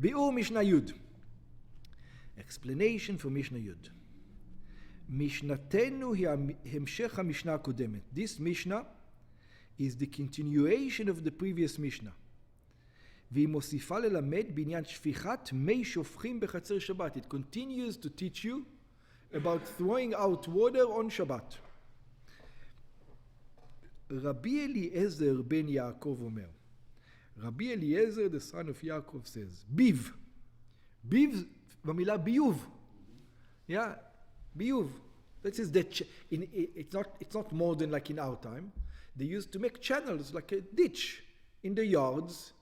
ביאור משנה י'. Explanation for משנה י'. משנתנו היא המשך המשנה הקודמת. This Mishnah is the continuation of the previous Mishnah. והיא מוסיפה ללמד בעניין שפיכת מי שופכים בחצר שבת. It continues to teach you about throwing out water on Shabbat. רבי אליעזר בן יעקב אומר, רבי אליעזר, the son of Yaakov, says, ביב. ביב במילה ביוב. Yeah, ביוב. This is it's not modern like in our time. They used to make channels like a ditch in the yards.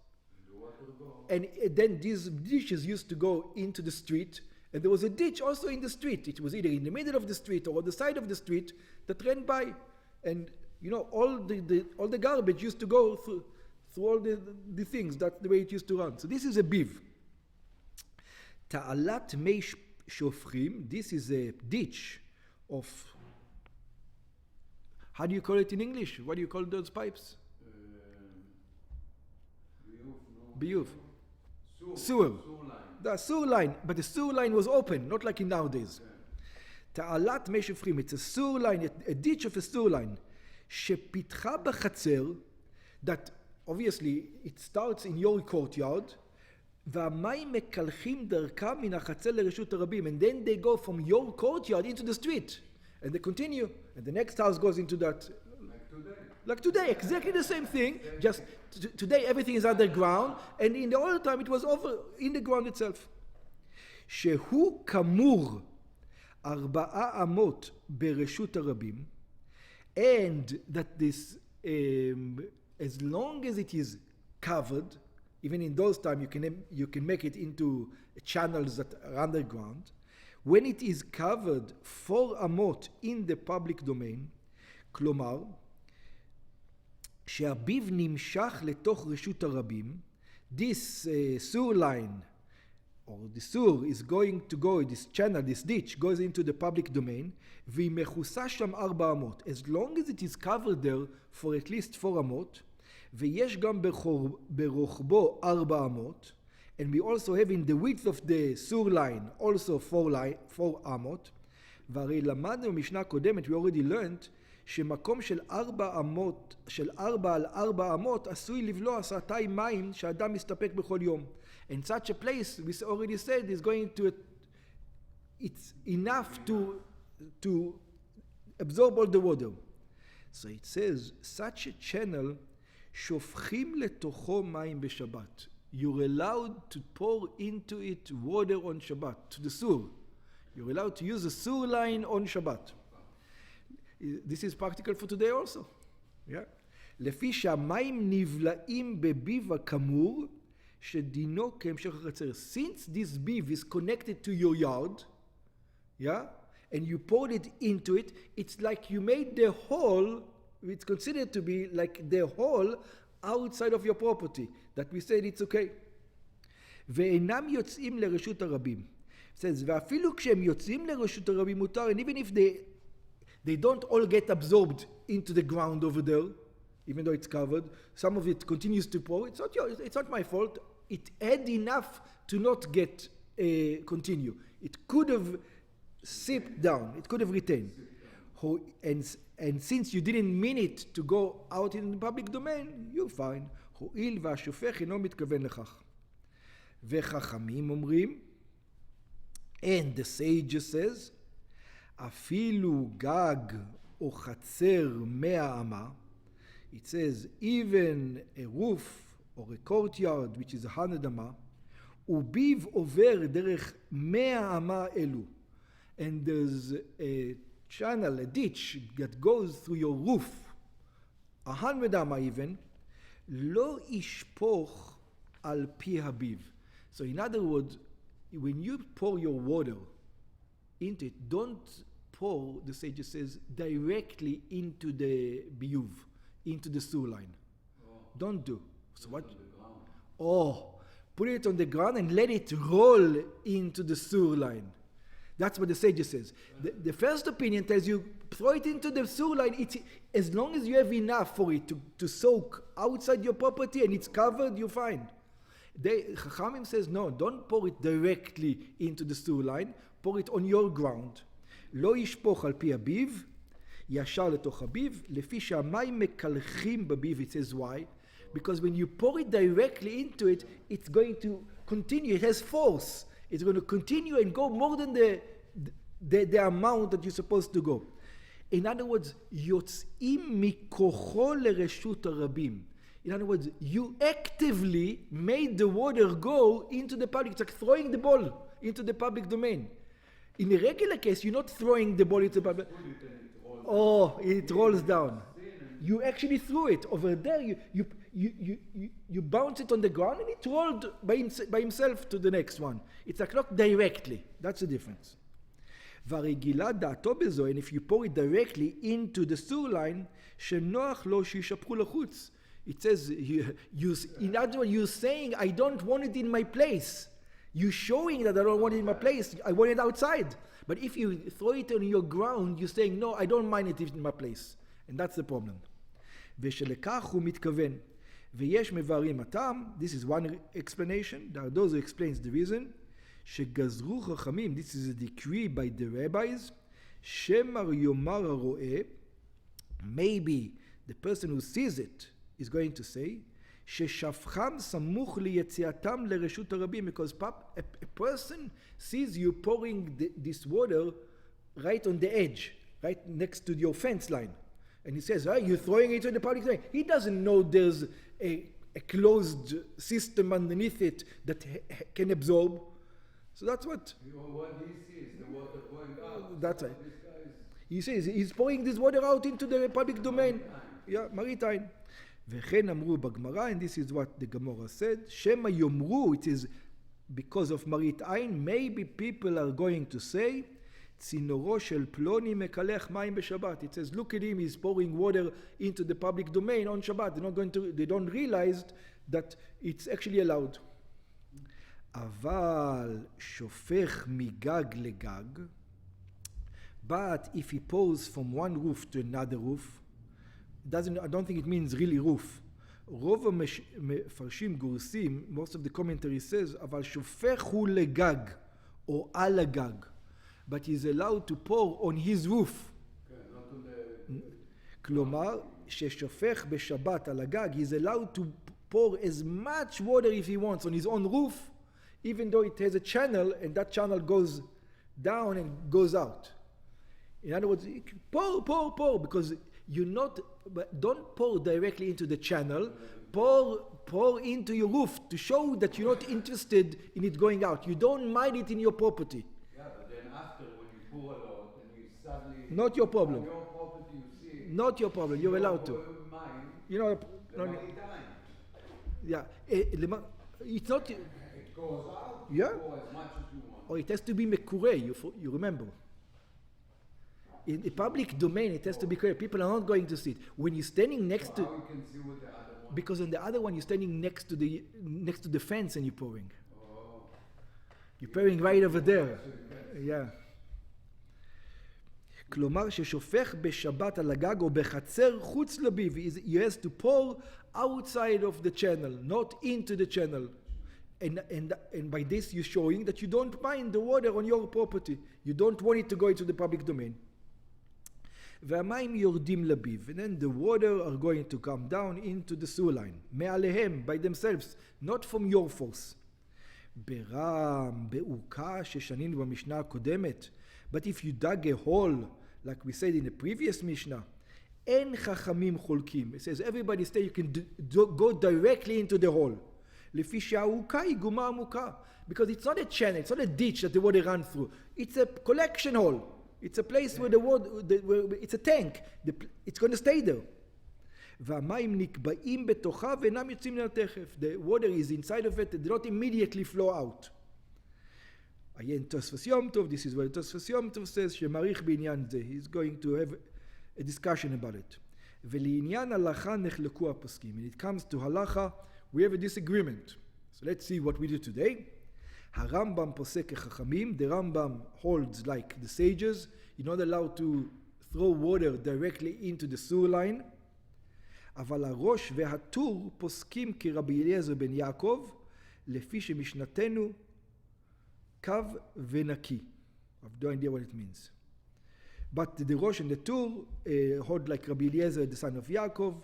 And then these ditches used to go into the street. And there was a ditch also in the street. It was either in the middle of the street or on the side of the street that ran by. And you know, all the garbage used to go through all the things. That's the way it used to run. So this is a biv. Ta'alat mei shofrim. This is a ditch of, how do you call it in English? What do you call those pipes? Biyuv. Sewer. The sewer line. But the sewer line was open, not like in nowadays. Ta'alat mei shofrim. It's a sewer line, a ditch of a sewer line. שפיתחה בחצר, that obviously it starts in your courtyard, והמים מקלחים דרכם מן החצר לרשות הרבים, and then they go from your courtyard into the street, and they continue, and the next house goes into that. Like today, exactly the same thing, just today everything is underground, and in the old time it was over in the ground itself. שהוא כמור 4 אמות ברשות הרבים, and that this, as long as it is covered, even in those times you can make it into channels that are underground. When it is covered 4 אמות in the public domain, כלומר, שהביב נמשך לתוך רשות הרבים, this sewer line, or the sewer is going to go, this channel, this ditch, goes into the public domain, והיא מכוסה שם 4 אמות. As long as it is covered there for at least 4 אמות, ויש גם ברוחבו 4 אמות, and we also have in the width of the sewer line also 4 אמות, והרי למדנו במשנה הקודמת, we already learned, שמקום של 4 אמות, של 4 על 4 אמות, עשוי לבלוע 200 מים שאדם מסתפק בכל יום. And such a place, we already said, is going to, it's enough to absorb all the water. So it says, such a channel, שופכים לתוכו מים בשבת. You're allowed to pour into it water on Shabbat, to the sewer. You're allowed to use the sewer line on Shabbat. This is practical for today also. Yeah. לפי שהמים נבלעים בביב הכמור, שדינו כהמשך החצר. Since this beef is connected to your yard, yeah, and you poured it into it, it's like you made the hole, it's considered to be like the hole outside of your property, that we said it's okay. ואינם יוצאים לרשות הרבים. It says, ואפילו כשהם יוצאים לרשות הרבים מותר, and even if they don't all get absorbed into the ground over there, even though it's covered, some of it continues to pour. It's not my fault. It had enough to not get continue. It could have seeped down. It could have retained. And since you didn't mean it to go out in the public domain, you're fine. הואיל והשופך אינו מתכוון לכך. וחכמים אומרים, and the sage says, אפילו גג או חצר 100 אמה, it says, even a roof or a courtyard, which is 100 אמה, וביב עובר דרך 100 אמה אלו. And there's a channel, a ditch that goes through your roof, 100 אמה even, לא ישפוך על פי הביב. So in other words, when you pour your water into it, don't pour, the sage says, directly into the biyuv, into the sewer line. Don't do. So what? Put it on the ground and let it roll into the sewer line. That's what the sage says. The first opinion tells you, throw it into the sewer line. As long as you have enough for it to soak outside your property and it's covered, you're fine. Chachamim says, no, don't pour it directly into the sewer line, pour it on your ground. לא ישפוך על פי הביב, ישר לתוך הביב, לפי שהמים מקלחים בביב. It says why? Because when you pour it directly into it, it's going to continue. It has force. It's going to continue and go more than the amount that you're supposed to go. In other words, יוצאים מכוחו לרשות הרבים. In other words, you actively made the water go into the public. It's like throwing the ball into the public domain. In a regular case, you're not throwing the ball into the public. Oh, it rolls down. You actually threw it. Over there, you bounce it on the ground and it rolled by himself to the next one. It's like not directly. That's the difference. והרגילה דעתו בזו, and if you pour it directly into the sewer line, שנוח לו שישפכו לחוץ. It says, in other words, you're saying, I don't want it in my place. You're showing that I don't want it in my place. I want it outside. But if you throw it on your ground, you're saying, no, I don't mind it in my place. And that's the problem. ושלכך הוא מתכוון. ויש מבארים הטעם, this is one explanation. There are those who explains the reason. שגזרו חכמים, this is a decree by the rabbis. שמר יאמר הרואה, maybe the person who sees it is going to say, ששפכם סמוך ליציאתם לרשות הרבים, because a person sees you pouring this water right on the edge, right next to your fence line. And he says, you're throwing it in the public domain. He doesn't know there's a closed system underneath it that can absorb. So that's what. What he sees, the water going out. That's right. He says, he's pouring this water out into the public domain. Yeah, maritime. וכן אמרו בגמרא, and this is what the Gemara said, שמא יאמרו, it is because of מראית עין, maybe people are going to say, צינורו של פלוני מקלח מים בשבת. It says, look at him, he's pouring water into the public domain on Shabbat. They don't realize that it's actually allowed. אבל שופך מגג לגג, but if he pours from one roof to another roof, I don't think it means really roof. רוב המפרשים גורסים, most of the commentary says, אבל שופך הוא לגג, או על הגג. But he's allowed to pour on his roof. כלומר, ששופך בשבת על הגג, he's allowed to pour as much water if he wants on his own roof, even though it has a channel, and that channel goes down and goes out. In other words, pour, because don't pour directly into the channel, pour into your roof to show that you're not interested in it going out. You don't mind it in your property. Yeah, but then after when you pour a lot and you suddenly... Not your problem. Your property you see... Not your problem, you're allowed to. Mine, you know, yeah. It's not... It goes out, yeah? you pour as much as you want. Or it has to be mekureh, you remember. In the public domain, it has to be clear. People are not going to see it. When you're standing next to... How you can see with the other one? Because on the other one, you're standing next to the fence and you're pouring. Oh. You're pouring right over there. Yeah. כלומר ששופך בשבת על הגג או בחצר חוץ לביב. He has to pour outside of the channel, not into the channel. And by this, you're showing that you don't mind the water on your property. You don't want it to go into the public domain. והמים יורדים לביב, and then the water are going to come down into the sewer line, מעליהם, by themselves, not from your force. ברם, בעוקה ששנינו במשנה הקודמת, but if you dug a hole, like we said in the previous Mishnah, אין חכמים חולקים. It says everybody say you can go directly into the hole. לפי שהעוקה היא גומה עמוקה. Because it's not a channel, it's not a ditch that the water runs through. It's a collection hole. It's a place where the water, it's a tank. It's going to stay there. והמים נקבעים בתוכה ואינם יוצאים מן התכף. The water is inside of it, they don't immediately flow out. עיין תוספות יום טוב, this is what תוספות יום טוב says, שמעריך בעניין זה. He's going to have a discussion about it. ולעניין הלכה נחלקו הפוסקים. When it comes to halacha, we have a disagreement. So let's see what we do today. הרמב"ם פוסק כחכמים, the Rambam holds like the sages, you're not allowed to throw water directly into the sewer line, אבל הראש והטור פוסקים כרבי אליעזר בן יעקב, לפי שמשנתנו קו ונקי. I have no idea what it means. But the Rosh and the Tur hold like Rabbi Eliezer, the son of Yaakov.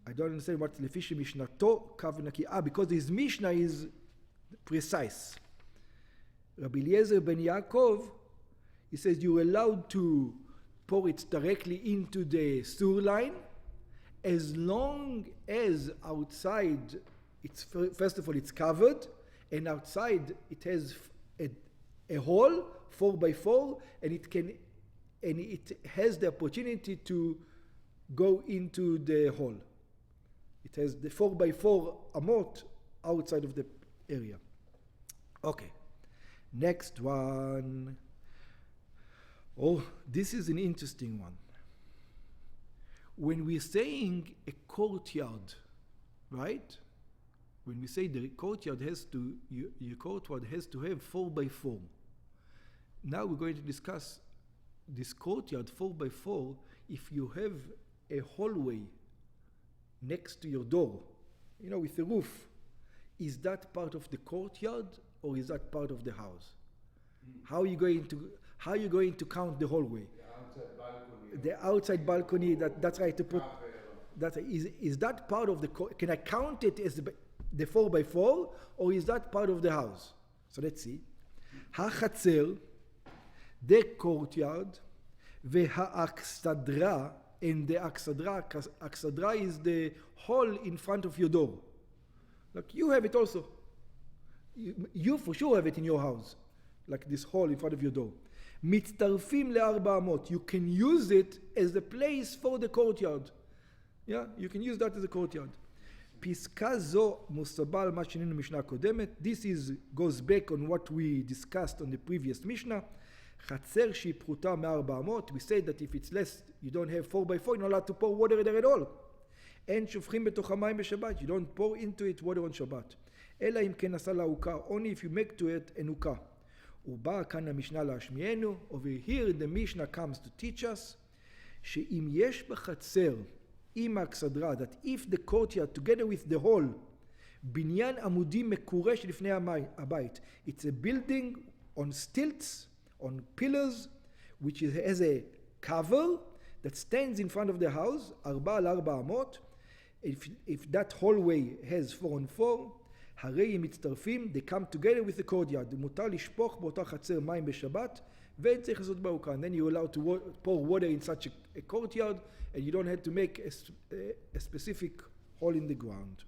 I don't understand what לפי שמשנתו קו ונקי. Because his Mishnah is precise. Rabbi Eliezer ben Yaakov, he says you're allowed to pour it directly into the sewer line as long as outside, it's first of all it's covered, and outside it has a hole 4x4, and it has the opportunity to go into the hole. It has the 4x4 amot outside of the area. Okay, next one. Oh, this is an interesting one. When we're saying a courtyard, right? When we say the courtyard your courtyard has to have 4x4. Now we're going to discuss this courtyard 4x4. If you have a hallway next to your door, with a roof, is that part of the courtyard or is that part of the house? How are you going to count the hallway? The outside balcony. That's right. To put that is that part of the? Can I count it as the 4x4 or is that part of the house? So let's see. Hachatzer, the courtyard, ve'ha'aksadra, and the aksadra is the hall in front of your door. Like you have it also. You for sure have it in your house, like this hall in front of your door. Mitztarfim le'arba amot. You can use it as a place for the courtyard. Yeah, you can use that as a courtyard. Piska zo musabal ma sheninu Mishnah kodemet. This goes back on what we discussed on the previous Mishnah. Chatzer shi pruta me'arba amot. We said that if it's less, you don't have 4x4, you're not allowed to pour water there at all. En shofchim betoch hamayim b'Shabbat. You don't pour into it water on Shabbat. Ela im ken asa la'uka. Only if you make to it an ukah. ובא כאן המשנה להשמיענו, over here the Mishnah comes to teach us, שאם יש בחצר עם האכסדרה, that if the courtyard together with the hall, בניין עמודים מקורש לפני הבית, it's a building on stilts, on pillars, which has a cover that stands in front of the house, 4 על 4 אמות, if that hallway has 4 on 4, הרי הם מצטרפים, they come together with the courtyard. מותר לשפוך באותה חצר מים בשבת, ואין צריך לעשות באוקה. And then you're allowed to pour water in such a courtyard, and you don't have to make a specific hole in the ground.